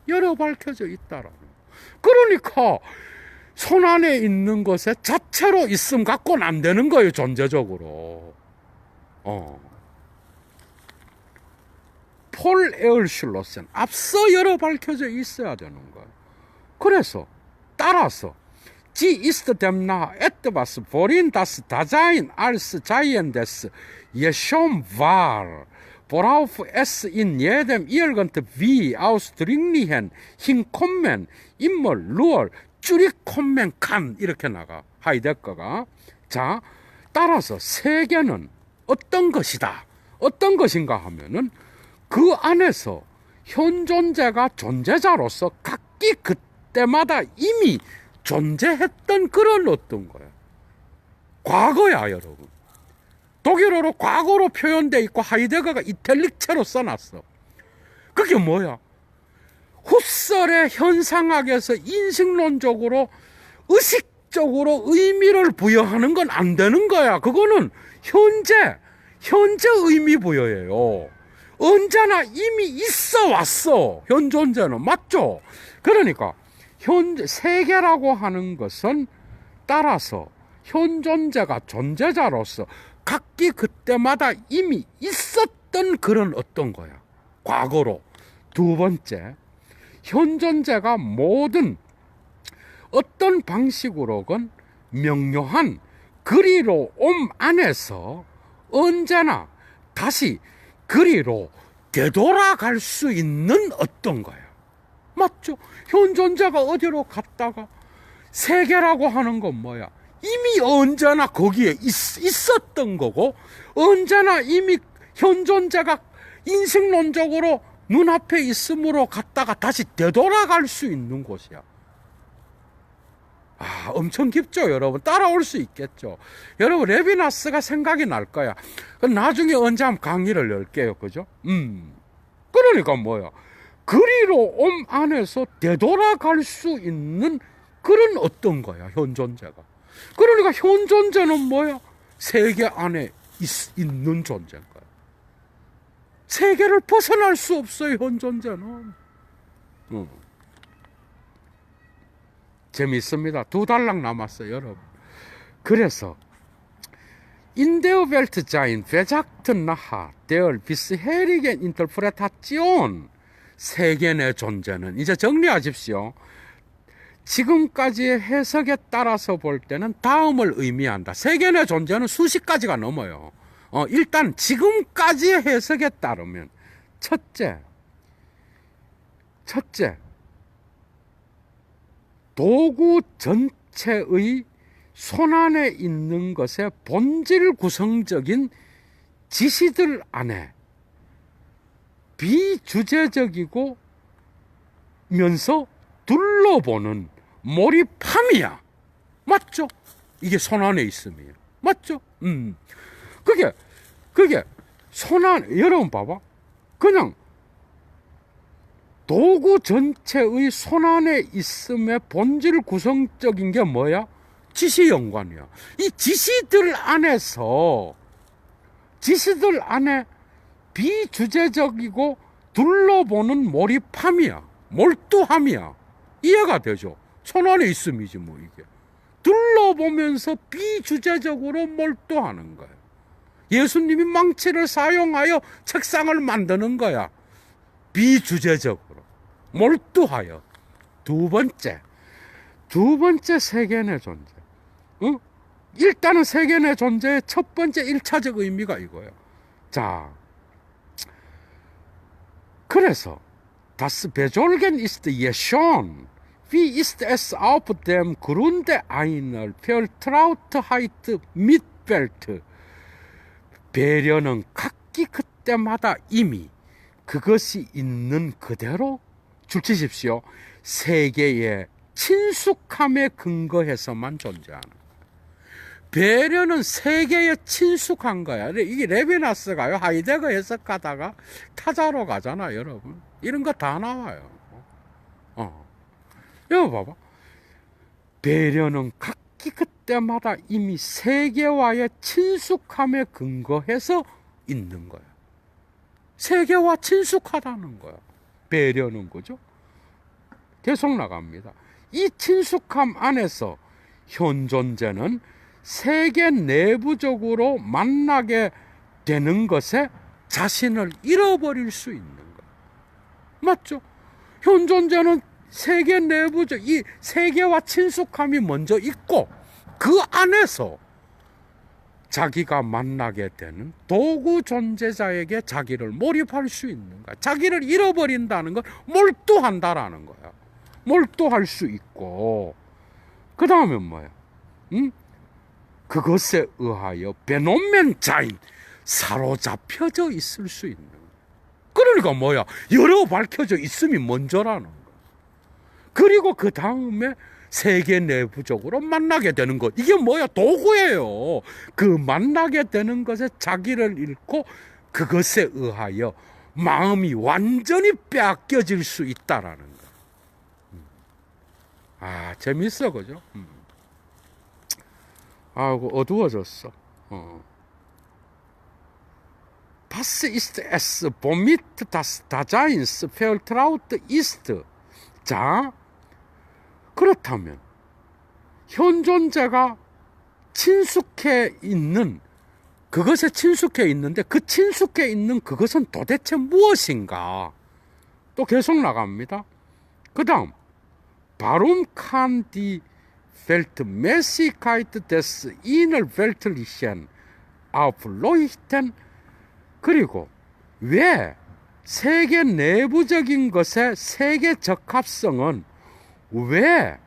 열어 밝혀져 있다라는. 그러니까 손안에 있는 것에 자체로 있음 갖고는 안 되는 거예요, 존재적으로. 폴 에얼슐로센, 앞서 열어 밝혀져 있어야 되는 거예요. 그래서 따라서 Sie ist dem nahe etwas, worin das Dasein als Seiendes schon war, worauf es in jedem irgendwie ausdringlichen hinkommen immer nur 줄이kommen kann. 이렇게 나가, 하이데거가. 자, 따라서 세계는 어떤 것이다. 어떤 것인가 하면은 그 안에서 현존재가 존재자로서 각기 그때마다 이미 존재했던 그런 어떤 거야. 과거야, 여러분. 독일어로 과거로 표현되어 있고 하이데거가 이탈릭체로 써놨어. 그게 뭐야? 후설의 현상학에서 인식론적으로 의식적으로 의미를 부여하는 건 안 되는 거야. 그거는 현재 의미 부여예요. 언제나 이미 있어 왔어, 현존재는. 맞죠? 그러니까 세계라고 하는 것은 따라서 현존재가 존재자로서 각기 그때마다 이미 있었던 그런 어떤 거야, 과거로. 두 번째, 현존재가 모든 어떤 방식으로건 명료한 그리로 옴 안에서 언제나 다시 그리로 되돌아갈 수 있는 어떤 거야. 맞죠? 현존재가 어디로 갔다가, 세계라고 하는 건 뭐야? 이미 언제나 거기에 있었던 거고, 언제나 이미 현존재가 인식론적으로 눈앞에 있음으로 갔다가 다시 되돌아갈 수 있는 곳이야. 엄청 깊죠, 여러분? 따라올 수 있겠죠? 여러분, 레비나스가 생각이 날 거야. 나중에 언제 한번 강의를 열게요. 그죠? 그러니까 뭐야? 그리로 옴 안에서 되돌아갈 수 있는 그런 어떤 거야, 현존재가. 그러니까 현존재는 뭐야? 세계 안에 있는 존재인 거야. 세계를 벗어날 수 없어요, 현존재는. 재미있습니다. 2달락 남았어요, 여러분. 그래서 In der Welt sein Versagten nachher der bisherigen Interpretation, 세계 내 존재는, 이제 정리하십시오. 지금까지의 해석에 따라서 볼 때는 다음을 의미한다. 세계 내 존재는 수십 가지가 넘어요. 일단 지금까지의 해석에 따르면, 첫째, 도구 전체의 손안에 있는 것의 본질 구성적인 지시들 안에 비주제적이고 면서 둘러보는 몰입함이야. 맞죠? 이게 손안에 있음이에요. 맞죠? 그게 손안, 여러분 봐봐. 그냥 도구 전체의 손안에 있음의 본질 구성적인 게 뭐야? 지시연관이야. 이 지시들 안에 비주제적이고 둘러보는 몰입함이야. 몰두함이야. 이해가 되죠? 손안에 있음이지 뭐 이게. 둘러보면서 비주제적으로 몰두하는 거야. 예수님이 망치를 사용하여 책상을 만드는 거야. 비주제적으로 몰두하여. 두 번째 세계 내 존재. 일단은 세계 내 존재의 첫 번째 1차적 의미가 이거예요. 자, 그래서 Das Besorgen ist ja schon, wie ist es auf dem Grunde einer Vertrautheit mitwelt. 배려는 각기 그때마다 이미 그것이 있는 그대로 줄치십시오. 세계의 친숙함에 근거해서만 존재하는. 배려는 세계에 친숙한 거야. 이게 레비나스가요, 하이데거 해석하다가 타자로 가잖아, 여러분. 이런 거 다 나와요. 여기 봐봐. 배려는 각기 그때마다 이미 세계와의 친숙함에 근거해서 있는 거야. 세계와 친숙하다는 거야. 배려는 거죠. 계속 나갑니다. 이 친숙함 안에서 현 존재는 세계 내부적으로 만나게 되는 것에 자신을 잃어버릴 수 있는 거예요. 맞죠? 현 존재는 세계 내부적, 이 세계와 친숙함이 먼저 있고 그 안에서 자기가 만나게 되는 도구 존재자에게 자기를 몰입할 수 있는 거야. 자기를 잃어버린다는 건 몰두한다라는 거야. 몰두할 수 있고, 그 다음에 뭐야? 그것에 의하여 베노멘자인, 사로잡혀져 있을 수 있는 거야. 그러니까 뭐야? 여러 밝혀져 있음이 먼저라는 거야. 그리고 그 다음에 세계 내부적으로 만나게 되는 것. 이게 뭐야? 도구예요. 그 만나게 되는 것에 자기를 잃고 그것에 의하여 마음이 완전히 빼앗겨질 수 있다라는 거. 아, 재밌어, 그죠? 아이고, 어두워졌어. Was ist es, womit das Daseins vertraut ist? 자, 그렇다면 현 존재가 친숙해 있는, 그것에 친숙해 있는데 그 친숙해 있는 그것은 도대체 무엇인가? 또 계속 나갑니다. 그 다음, Warum kann die Weltmäßigkeit des Innerweltlichen aufleuchten? 그리고 왜 세계 내부적인 것의 세계 적합성은 왜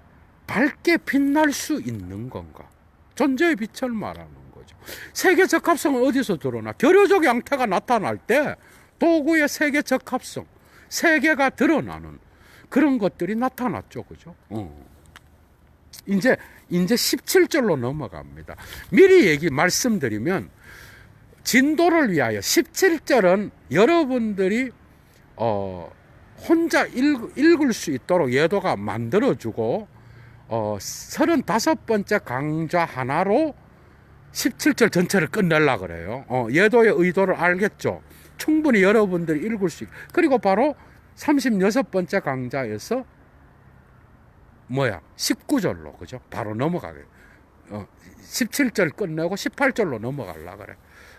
밝게 빛날 수 있는 건가? 존재의 빛을 말하는 거죠. 세계 적합성은 어디서 드러나? 결여적 양태가 나타날 때 도구의 세계 적합성, 세계가 드러나는 그런 것들이 나타났죠. 그죠? 이제 17절로 넘어갑니다. 미리 말씀드리면, 진도를 위하여 17절은 여러분들이 혼자 읽을 수 있도록 예도가 만들어주고 35번째 강좌 하나로 17절 전체를 끝내려고 그래요. 예도의 의도를 알겠죠? 충분히 여러분들이 읽을 수 있고, 그리고 바로 36번째 강좌에서 19절로, 그죠? 바로 넘어가게. 17절 끝내고 18절로 넘어가려고 그래.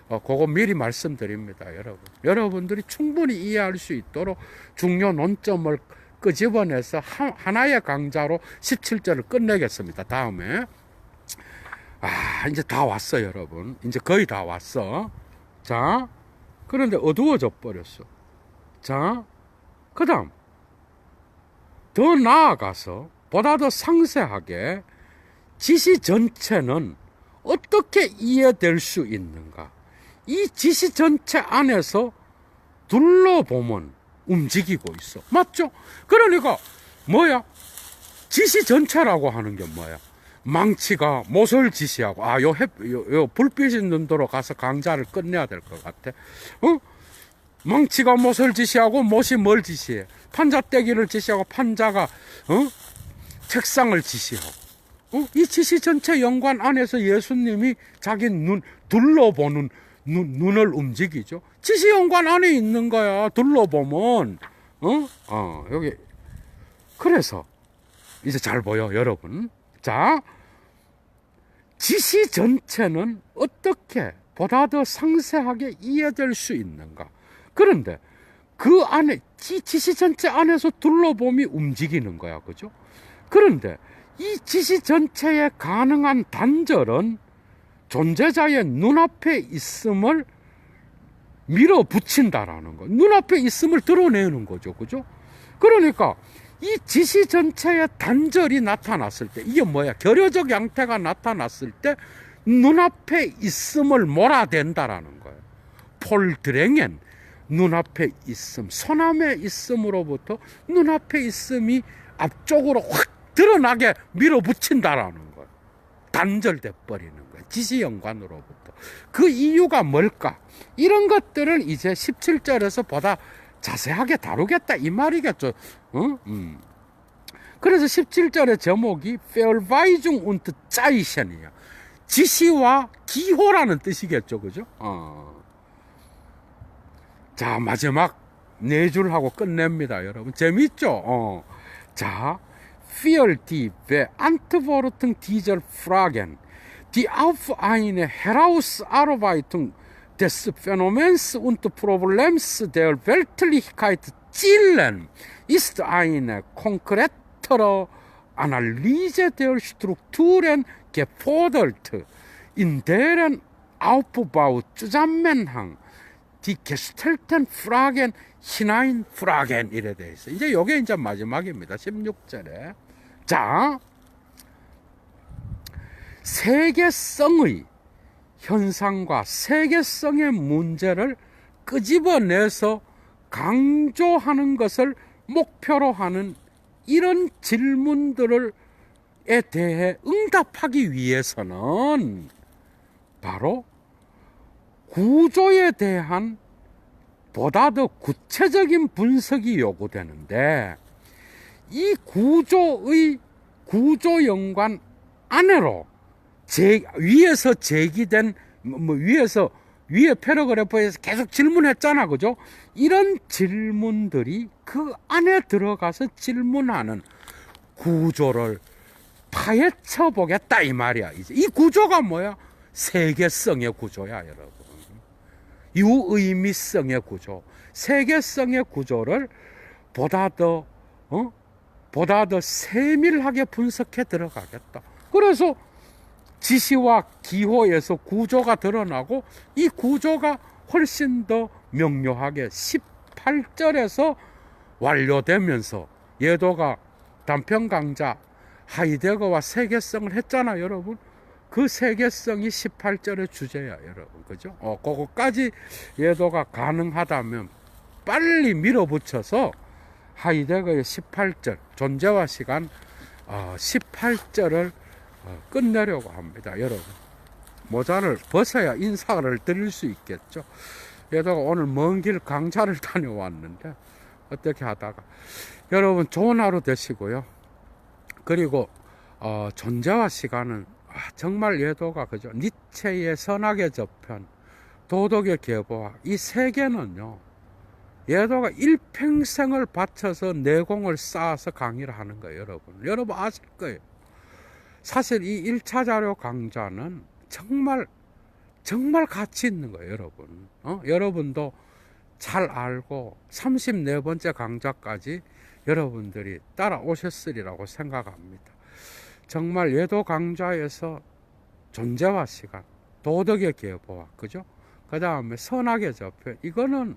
그거 미리 말씀드립니다, 여러분. 여러분들이 충분히 이해할 수 있도록 중요 논점을 끄집어내서 하나의 강좌로 17절을 끝내겠습니다. 다음에. 이제 다 왔어, 여러분. 이제 거의 다 왔어. 자, 그런데 어두워져 버렸어. 자, 그 다음. 더 나아가서 보다 더 상세하게 지시 전체는 어떻게 이해될 수 있는가? 이 지시 전체 안에서 둘러보면 움직이고 있어. 맞죠? 그러니까 뭐야? 지시 전체라고 하는 게 뭐야? 망치가 못을 지시하고, 요 불빛 있는 데로 가서 강좌를 끝내야 될 것 같아. 망치가 못을 지시하고 못이 뭘 지시해? 판자떼기를 지시하고 판자가 책상을 지시하고. 이 지시 전체 연관 안에서 예수님이 자기 둘러보는 눈을 움직이죠. 지시 연관 안에 있는 거야. 둘러보면. 여기. 그래서 이제 잘 보여, 여러분. 자, 지시 전체는 어떻게 보다 더 상세하게 이해될 수 있는가? 그런데 그 안에 지시 전체 안에서 둘러봄이 움직이는 거야, 그죠? 그런데 이 지시 전체에 가능한 단절은 존재자의 눈앞에 있음을 밀어붙인다라는 거. 눈앞에 있음을 드러내는 거죠. 그죠? 그러니까 이 지시 전체의 단절이 나타났을 때, 이게 뭐야? 결여적 양태가 나타났을 때 눈앞에 있음을 몰아댄다라는 거예요. 폴드랭엔, 눈앞에 있음, 서남에 있음으로부터 눈앞에 있음이 앞쪽으로 확 드러나게 밀어붙인다라는 거예요. 단절돼 버리는 거예요. 지시연관으로부터. 그 이유가 뭘까? 이런 것들을 이제 17절에서 보다 자세하게 다루겠다 이 말이겠죠. 그래서 17절의 제목이 Verweisung und Zeichen이야. 지시와 기호라는 뜻이겠죠. 그죠? 자, 마지막 네 줄 하고 끝냅니다. 여러분 재밌죠? 자, für die Beantwortung dieser Fragen, die auf eine Herausarbeitung des Phänomens und Problems der Weltlichkeit zielen, ist eine konkretere Analyse der Strukturen gefordert, in deren Aufbau, Zusammenhang die gestellten Fragen hineinfragen. 이래 돼 있어. 이제 요게 이제 마지막입니다. 16절에. 자, 세계성의 현상과 세계성의 문제를 끄집어내서 강조하는 것을 목표로 하는 이런 질문들에 대해 응답하기 위해서는 바로 구조에 대한 보다 더 구체적인 분석이 요구되는데, 이 구조 연관 안으로 위에서 제기된 위에 패러그래프에서 계속 질문했잖아. 그죠? 이런 질문들이 그 안에 들어가서 질문하는 구조를 파헤쳐 보겠다 이 말이야. 이제 이 구조가 뭐야? 세계성의 구조야, 여러분. 유의미성의 구조, 세계성의 구조를 보다 더 세밀하게 분석해 들어가겠다. 그래서 지시와 기호에서 구조가 드러나고, 이 구조가 훨씬 더 명료하게 18절에서 완료되면서, 예도가 단편 강좌 하이데거와 세계성을 했잖아, 여러분. 그 세계성이 18절의 주제야, 여러분. 그죠? 그거까지 예도가 가능하다면 빨리 밀어붙여서 하이데거의 18절, 존재와 시간 18절을 끝내려고 합니다, 여러분. 모자를 벗어야 인사를 드릴 수 있겠죠. 예도가 오늘 먼 길 강좌를 다녀왔는데 어떻게 하다가, 여러분 좋은 하루 되시고요. 그리고 존재와 시간은 정말 예도가, 그죠? 니체의 선악의 저편, 도덕의 계보학, 이 세 개는요, 예도가 일평생을 바쳐서 내공을 쌓아서 강의를 하는 거예요, 여러분. 여러분 아실 거예요. 사실 이 1차 자료 강좌는 정말 가치 있는 거예요, 여러분. 여러분도 잘 알고 34번째 강좌까지 여러분들이 따라오셨으리라고 생각합니다. 정말 예도 강좌에서 존재와 시간, 도덕의 계보학, 그죠? 그 다음에 선악의 저편, 이거는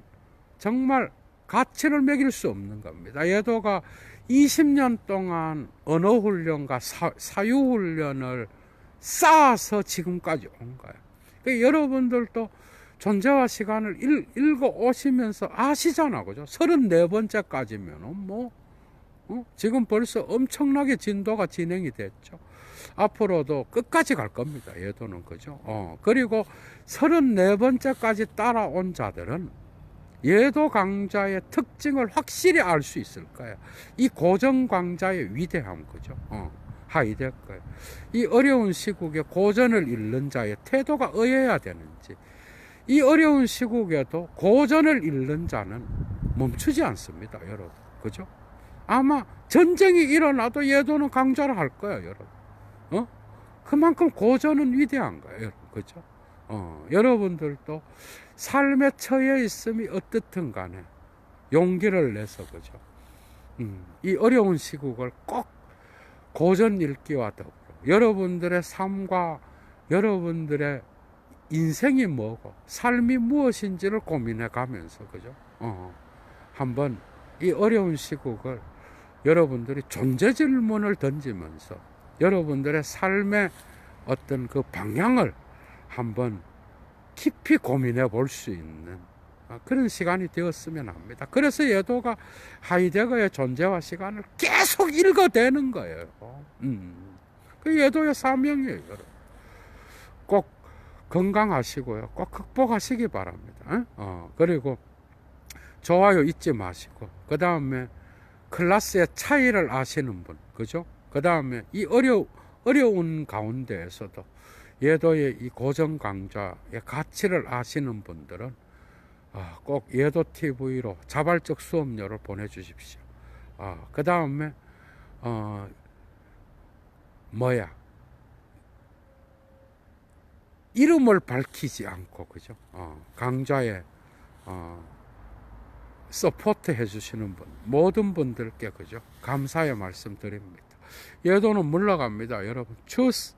정말 가치를 매길 수 없는 겁니다. 예도가 20년 동안 언어훈련과 사유훈련을 쌓아서 지금까지 온 거예요. 그러니까 여러분들도 존재와 시간을 읽어 오시면서 아시잖아, 그죠? 34번째까지면은 지금 벌써 엄청나게 진도가 진행이 됐죠. 앞으로도 끝까지 갈 겁니다, 예도는. 그죠? 그리고 34번째까지 따라온 자들은 예도 강좌의 특징을 확실히 알 수 있을 거예요. 이 고전 강좌의 위대함, 그죠? 하이데거예요. 이 어려운 시국에 고전을 읽는 자의 태도가 어여야 되는지, 이 어려운 시국에도 고전을 읽는 자는 멈추지 않습니다, 여러분. 그죠? 아마 전쟁이 일어나도 예도는 강좌를 할 거예요, 여러분. 그만큼 고전은 위대한 거예요, 여러분. 그죠? 여러분들도 삶에 처해 있음이 어떻든 간에 용기를 내서, 그죠? 이 어려운 시국을 꼭 고전 읽기와 더불어 여러분들의 삶과 여러분들의 인생이 뭐고 삶이 무엇인지를 고민해 가면서 그죠? 한번 이 어려운 시국을 여러분들이 존재 질문을 던지면서 여러분들의 삶의 어떤 그 방향을 한번 깊이 고민해 볼 수 있는 그런 시간이 되었으면 합니다. 그래서 예도가 하이데거의 존재와 시간을 계속 읽어대는 거예요. 그 예도의 사명이에요. 여러분. 꼭 건강하시고요. 꼭 극복하시기 바랍니다. 그리고 좋아요 잊지 마시고 그 다음에 클래스의 차이를 아시는 분, 그죠? 그 다음에 이 어려운 가운데에서도 예도의 이 고정 강좌의 가치를 아시는 분들은 꼭 예도 TV로 자발적 수업료를 보내주십시오. 그 다음에 이름을 밝히지 않고 그죠? 강좌에 서포트 해주시는 분 모든 분들께 그죠? 감사의 말씀 드립니다. 예도는 물러갑니다. 여러분 추스